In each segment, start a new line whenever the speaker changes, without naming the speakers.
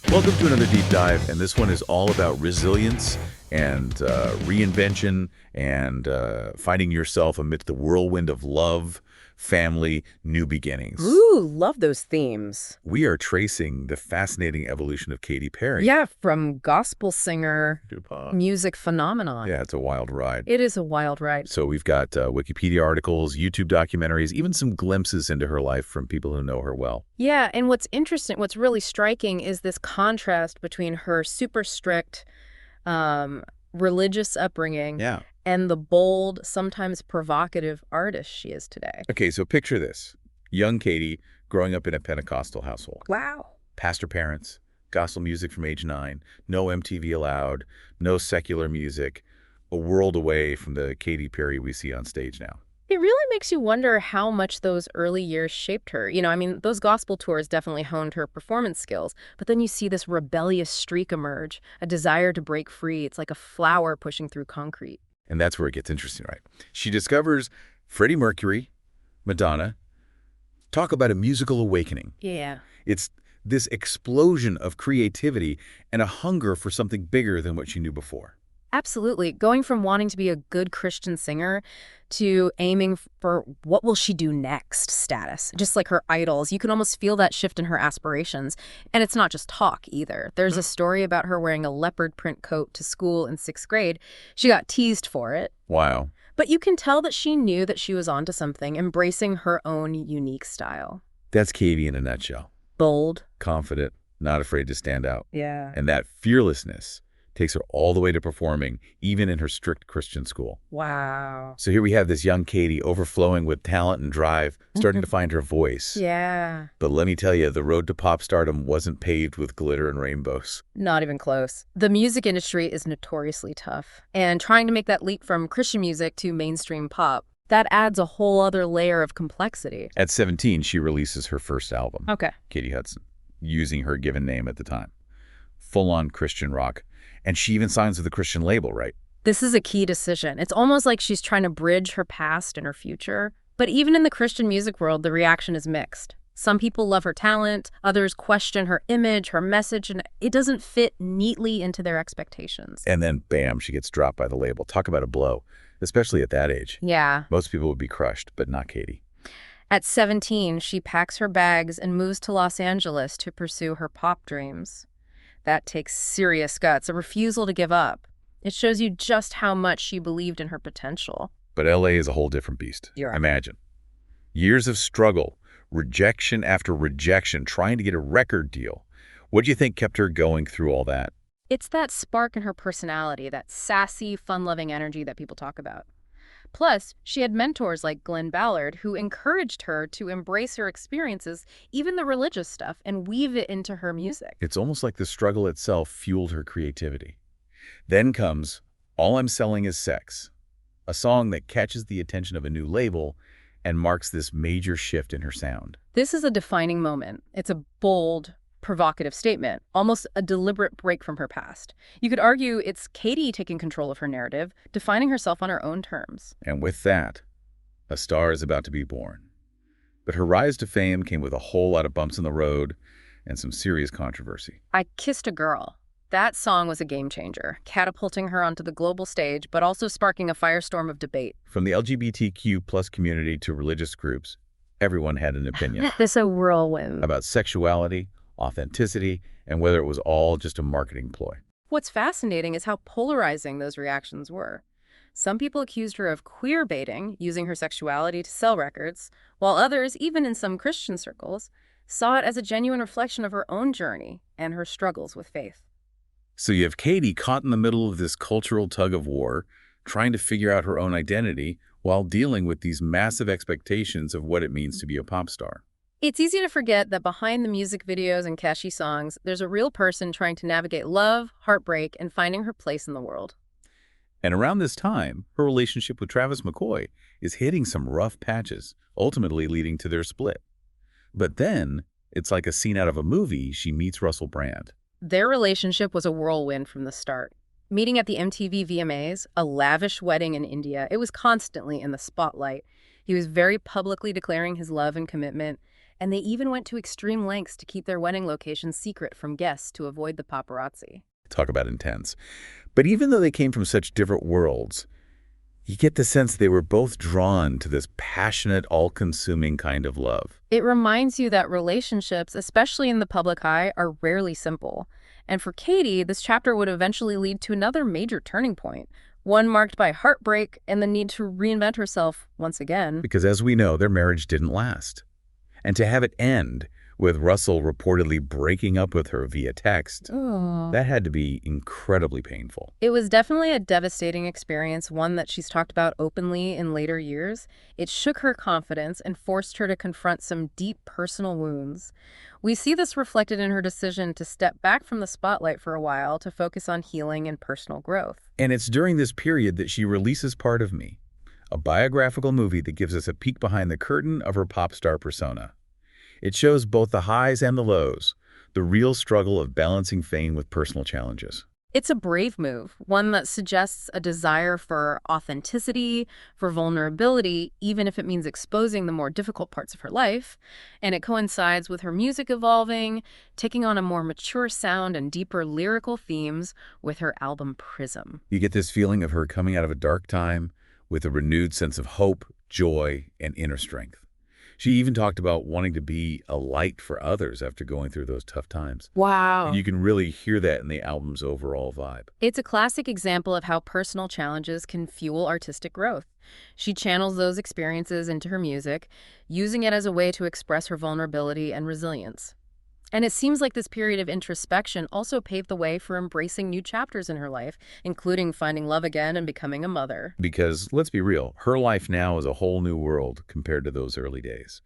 Welcome to another deep dive, and this one is all about resilience and reinvention and finding yourself amidst the whirlwind of love, family, new beginnings.
Ooh, love those themes.
We are tracing the fascinating evolution of Katy Perry.
Yeah, from gospel singer,
DuPont.
music phenomenon.
Yeah, it's a wild ride.
It is a wild ride.
So we've got Wikipedia articles, YouTube documentaries, even some glimpses into her life from people who know her well.
Yeah, and what's interesting, what's really striking is this contrast between her super strict religious upbringing and the bold, sometimes provocative artist she is today.
Okay, so picture this. Young Katy growing up in a Pentecostal household.
Wow.
Pastor parents, gospel music from age 9, no MTV allowed, no secular music, a world away from the Katy Perry we see on stage now.
It really makes you wonder how much those early years shaped her. You know, I mean, those gospel tours definitely honed her performance skills, but then you see this rebellious streak emerge, a desire to break free. It's like a flower pushing through concrete.
And that's where it gets interesting, right? She discovers Freddie Mercury, Madonna. Talk about a musical awakening.
Yeah.
It's this explosion of creativity and a hunger for something bigger than what she knew before.
Absolutely. Going from wanting to be a good Christian singer to aiming for what will she do next status, just like her idols. You can almost feel that shift in her aspirations. And it's not just talk either. There's a story about her wearing a leopard print coat to school in 6th grade. She got teased for it.
Wow.
But you can tell that she knew that she was onto something, embracing her own unique style.
That's Katy in a nutshell.
Bold.
Confident, not afraid to stand out.
Yeah.
And that fearlessness takes her all the way to performing, even in her strict Christian school.
Wow.
So here we have this young Katy overflowing with talent and drive, starting to find her voice.
Yeah.
But let me tell you, the road to pop stardom wasn't paved with glitter and rainbows.
Not even close. The music industry is notoriously tough. And trying to make that leap from Christian music to mainstream pop, that adds a whole other layer of complexity.
At 17, she releases her first album,
Okay.
Katy Hudson, using her given name at the time. Full-on Christian rock. And she even signs with a Christian label, right?
This is a key decision. It's almost like she's trying to bridge her past and her future. But even in the Christian music world, the reaction is mixed. Some people love her talent, others question her image, her message, and it doesn't fit neatly into their expectations.
And then, bam, she gets dropped by the label. Talk about a blow, especially at that age.
Yeah.
Most people would be crushed, but not Katy.
At 17, she packs her bags and moves to Los Angeles to pursue her pop dreams. That takes serious guts, a refusal to give up. It shows you just how much she believed in her potential.
But LA is a whole different beast.
You're right.
Imagine. Years of struggle, rejection after rejection, trying to get a record deal. What do you think kept her going through all that?
It's that spark in her personality, that sassy, fun-loving energy that people talk about. Plus, she had mentors like Glenn Ballard who encouraged her to embrace her experiences, even the religious stuff, and weave it into her music.
It's almost like the struggle itself fueled her creativity. Then comes All I'm Selling Is Sex, a song that catches the attention of a new label and marks this major shift in her sound.
This is a defining moment. It's a bold, provocative statement, almost a deliberate break from her past. You could argue it's Katy taking control of her narrative, defining herself on her own terms.
And with that, a star is about to be born. But her rise to fame came with a whole lot of bumps in the road and some serious controversy.
I Kissed a Girl. That song was a game changer, catapulting her onto the global stage, but also sparking a firestorm of debate.
From the LGBTQ plus community to religious groups, everyone had an opinion
This is a whirlwind.
about sexuality, authenticity, and whether it was all just a marketing ploy.
What's fascinating is how polarizing those reactions were. Some people accused her of queer baiting, using her sexuality to sell records, while others, even in some Christian circles, saw it as a genuine reflection of her own journey and her struggles with faith.
So you have Katy caught in the middle of this cultural tug of war, trying to figure out her own identity while dealing with these massive expectations of what it means to be a pop star.
It's easy to forget that behind the music videos and catchy songs, there's a real person trying to navigate love, heartbreak, and finding her place in the world.
And around this time, her relationship with Travis McCoy is hitting some rough patches, ultimately leading to their split. But then, it's like a scene out of a movie, she meets Russell Brand.
Their relationship was a whirlwind from the start. Meeting at the MTV VMAs, a lavish wedding in India, it was constantly in the spotlight. He was very publicly declaring his love and commitment, and they even went to extreme lengths to keep their wedding location secret from guests to avoid the paparazzi.
Talk about intense. But even though they came from such different worlds, you get the sense they were both drawn to this passionate, all-consuming kind of love.
It reminds you that relationships, especially in the public eye, are rarely simple. And for Katy, this chapter would eventually lead to another major turning point, one marked by heartbreak and the need to reinvent herself once again.
Because as we know, their marriage didn't last. And to have it end with Russell reportedly breaking up with her via text,
Oh.
that had to be incredibly painful.
It was definitely a devastating experience, one that she's talked about openly in later years. It shook her confidence and forced her to confront some deep personal wounds. We see this reflected in her decision to step back from the spotlight for a while to focus on healing and personal growth.
And it's during this period that she releases Part of Me, a biographical movie that gives us a peek behind the curtain of her pop star persona. It shows both the highs and the lows, the real struggle of balancing fame with personal challenges.
It's a brave move, one that suggests a desire for authenticity, for vulnerability, even if it means exposing the more difficult parts of her life. And it coincides with her music evolving, taking on a more mature sound and deeper lyrical themes with her album Prism.
You get this feeling of her coming out of a dark time with a renewed sense of hope, joy, and inner strength. She even talked about wanting to be a light for others after going through those tough times.
Wow.
And you can really hear that in the album's overall vibe.
It's a classic example of how personal challenges can fuel artistic growth. She channels those experiences into her music, using it as a way to express her vulnerability and resilience. And it seems like this period of introspection also paved the way for embracing new chapters in her life, including finding love again and becoming a mother.
Because, let's be real, her life now is a whole new world compared to those early days.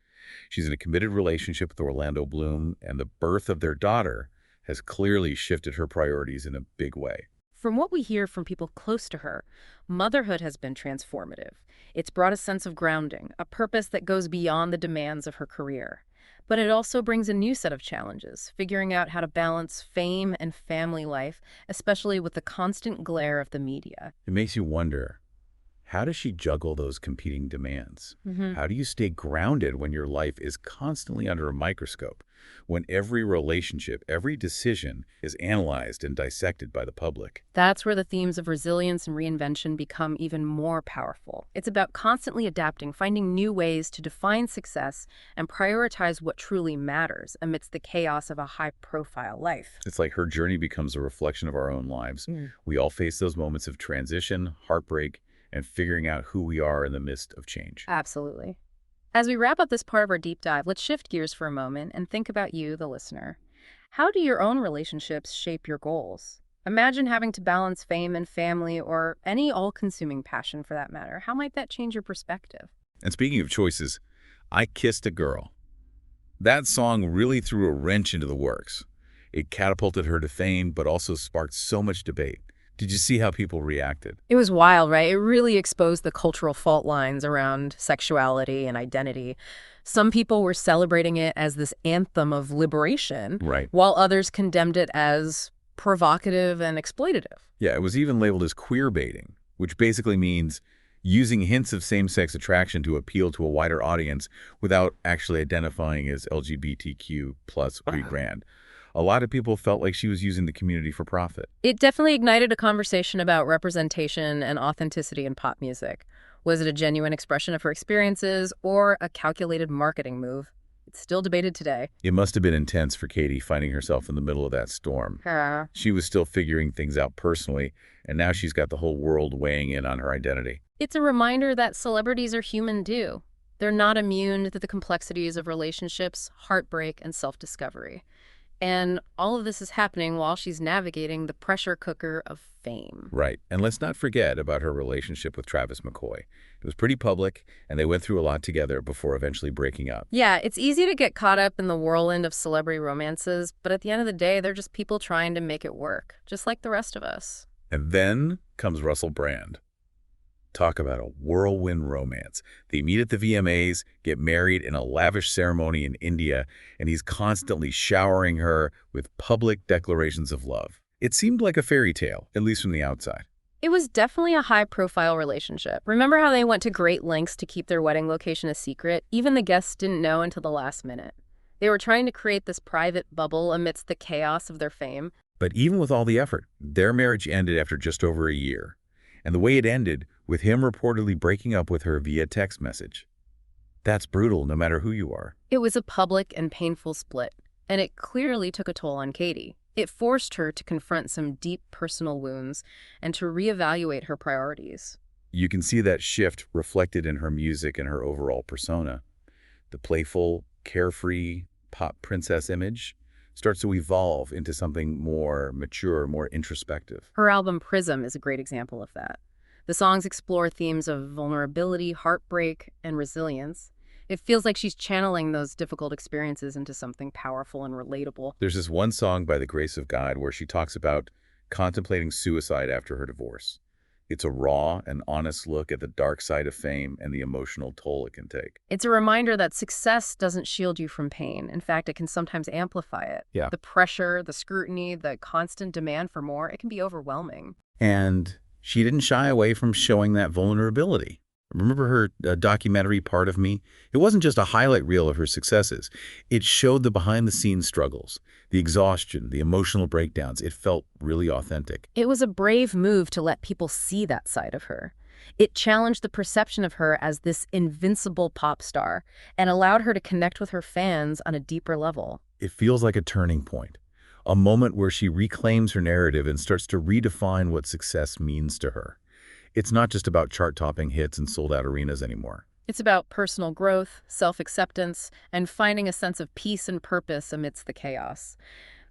She's in a committed relationship with Orlando Bloom, and the birth of their daughter has clearly shifted her priorities in a big way.
From what we hear from people close to her, motherhood has been transformative. It's brought a sense of grounding, a purpose that goes beyond the demands of her career. But it also brings a new set of challenges, figuring out how to balance fame and family life, especially with the constant glare of the media.
It makes you wonder, how does she juggle those competing demands? How do you stay grounded when your life is constantly under a microscope, when every relationship, every decision is analyzed and dissected by the public?
That's where the themes of resilience and reinvention become even more powerful. It's about constantly adapting, finding new ways to define success and prioritize what truly matters amidst the chaos of a high-profile life.
It's like her journey becomes a reflection of our own lives. We all face those moments of transition, heartbreak, and figuring out who we are in the midst of change.
Absolutely. As we wrap up this part of our deep dive, let's shift gears for a moment and think about you, the listener. How do your own relationships shape your goals? Imagine having to balance fame and family, or any all-consuming passion for that matter. How might that change your perspective?
And speaking of choices, I Kissed a Girl. That song really threw a wrench into the works. It catapulted her to fame, but also sparked so much debate. Did you see how people reacted?
It was wild, right? It really exposed the cultural fault lines around sexuality and identity. Some people were celebrating it as this anthem of liberation,
Right.
while others condemned it as provocative and exploitative.
Yeah, it was even labeled as queer baiting, which basically means using hints of same-sex attraction to appeal to a wider audience without actually identifying as LGBTQ plus or grand. A lot of people felt like she was using the community for profit.
It definitely ignited a conversation about representation and authenticity in pop music. Was it a genuine expression of her experiences or a calculated marketing move? It's still debated today.
It must have been intense for Katy finding herself in the middle of that storm. She was still figuring things out personally, and now she's got the whole world weighing in on her identity.
It's a reminder that celebrities are human too. They're not immune to the complexities of relationships, heartbreak, and self-discovery. And all of this is happening while she's navigating the pressure cooker of fame.
Right. And let's not forget about her relationship with Travis McCoy. It was pretty public, and they went through a lot together before eventually breaking up.
Yeah, it's easy to get caught up in the whirlwind of celebrity romances, but at the end of the day, they're just people trying to make it work, just like the rest of us.
And then comes Russell Brand. Talk about a whirlwind romance. They meet at the VMAs, get married in a lavish ceremony in India, and he's constantly showering her with public declarations of love. It seemed like a fairy tale, at least from the outside.
It was definitely a high-profile relationship. Remember how they went to great lengths to keep their wedding location a secret? Even the guests didn't know until the last minute. They were trying to create this private bubble amidst the chaos of their fame.
But even with all the effort, their marriage ended after just over a year. And the way it ended, with him reportedly breaking up with her via text message. That's brutal, no matter who you are.
It was a public and painful split, and it clearly took a toll on Katy. It forced her to confront some deep personal wounds and to reevaluate her priorities.
You can see that shift reflected in her music and her overall persona. The playful, carefree, pop princess image starts to evolve into something more mature, more introspective.
Her album Prism is a great example of that. The songs explore themes of vulnerability, heartbreak, and resilience. It feels like she's channeling those difficult experiences into something powerful and relatable.
There's this one song by The Grace of God where she talks about contemplating suicide after her divorce. It's a raw and honest look at the dark side of fame and the emotional toll it can take.
It's a reminder that success doesn't shield you from pain. In fact, it can sometimes amplify it.
Yeah.
The pressure, the scrutiny, the constant demand for more, it can be overwhelming.
And she didn't shy away from showing that vulnerability. Remember her documentary, Part of Me? It wasn't just a highlight reel of her successes. It showed the behind-the-scenes struggles, the exhaustion, the emotional breakdowns. It felt really authentic.
It was a brave move to let people see that side of her. It challenged the perception of her as this invincible pop star and allowed her to connect with her fans on a deeper level.
It feels like a turning point, a moment where she reclaims her narrative and starts to redefine what success means to her. It's not just about chart-topping hits and sold-out arenas anymore.
It's about personal growth, self-acceptance, and finding a sense of peace and purpose amidst the chaos.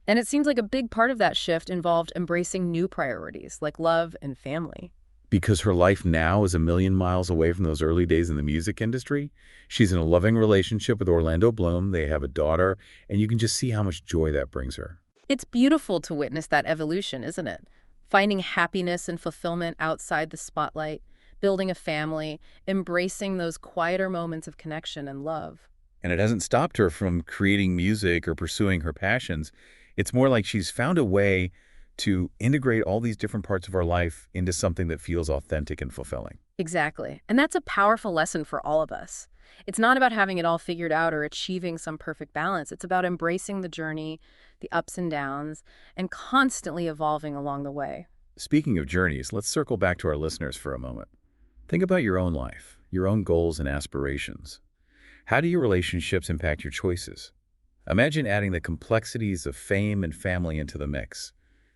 And it seems like a big part of that shift involved embracing new priorities like love and family.
Because her life now is a million miles away from those early days in the music industry. She's in a loving relationship with Orlando Bloom. They have a daughter, and you can just see how much joy that brings her.
It's beautiful to witness that evolution, isn't it? Finding happiness and fulfillment outside the spotlight, building a family, embracing those quieter moments of connection and love.
And it hasn't stopped her from creating music or pursuing her passions. It's more like she's found a way to integrate all these different parts of our life into something that feels authentic and fulfilling.
Exactly. And that's a powerful lesson for all of us. It's not about having it all figured out or achieving some perfect balance. It's about embracing the journey, the ups and downs, and constantly evolving along the way.
Speaking of journeys, let's circle back to our listeners for a moment. Think about your own life, your own goals and aspirations. How do your relationships impact your choices? Imagine adding the complexities of fame and family into the mix.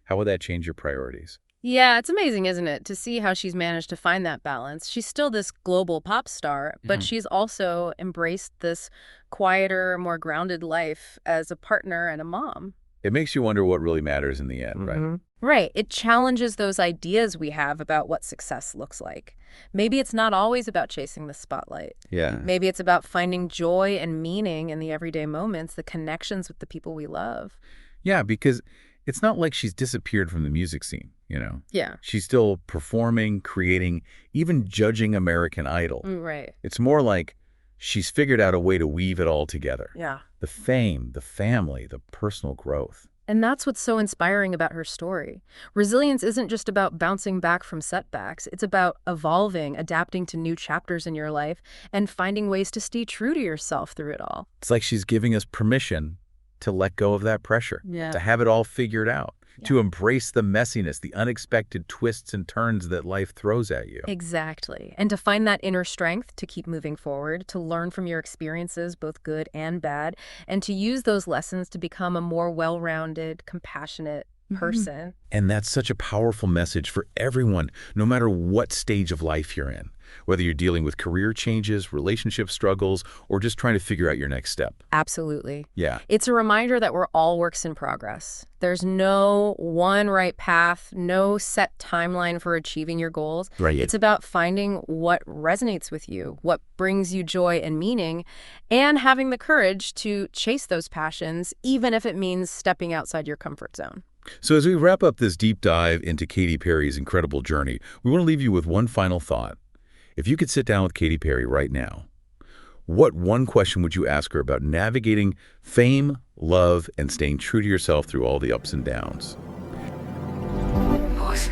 How would that change your priorities?
Yeah, it's amazing, isn't it, to see how she's managed to find that balance. She's still this global pop star, but she's also embraced this quieter, more grounded life as a partner and a mom.
It makes you wonder what really matters in the end, right?
Right. It challenges those ideas we have about what success looks like. Maybe it's not always about chasing the spotlight.
Yeah.
Maybe it's about finding joy and meaning in the everyday moments, the connections with the people we love.
Yeah, because it's not like she's disappeared from the music scene, you know?
Yeah.
She's still performing, creating, even judging American Idol.
Right.
It's more like she's figured out a way to weave it all together.
Yeah.
The fame, the family, the personal growth.
And that's what's so inspiring about her story. Resilience isn't just about bouncing back from setbacks. It's about evolving, adapting to new chapters in your life, and finding ways to stay true to yourself through it all.
It's like she's giving us permission to let go of that pressure,
Yeah.
to have it all figured out, to embrace the messiness, the unexpected twists and turns that life throws at you.
Exactly. And to find that inner strength to keep moving forward, to learn from your experiences, both good and bad, and to use those lessons to become a more well-rounded, compassionate person.
And that's such a powerful message for everyone, no matter what stage of life you're in, whether you're dealing with career changes, relationship struggles, or just trying to figure out your next step.
Absolutely.
Yeah.
It's a reminder that we're all works in progress. There's no one right path, no set timeline for achieving your goals.
Right.
It's about finding what resonates with you, what brings you joy and meaning, and having the courage to chase those passions, even if it means stepping outside your comfort zone.
So as we wrap up this deep dive into Katy Perry's incredible journey, we want to leave you with one final thought. If you could sit down with Katy Perry right now, what one question would you ask her about navigating fame, love, and staying true to yourself through all the ups and downs?
Voice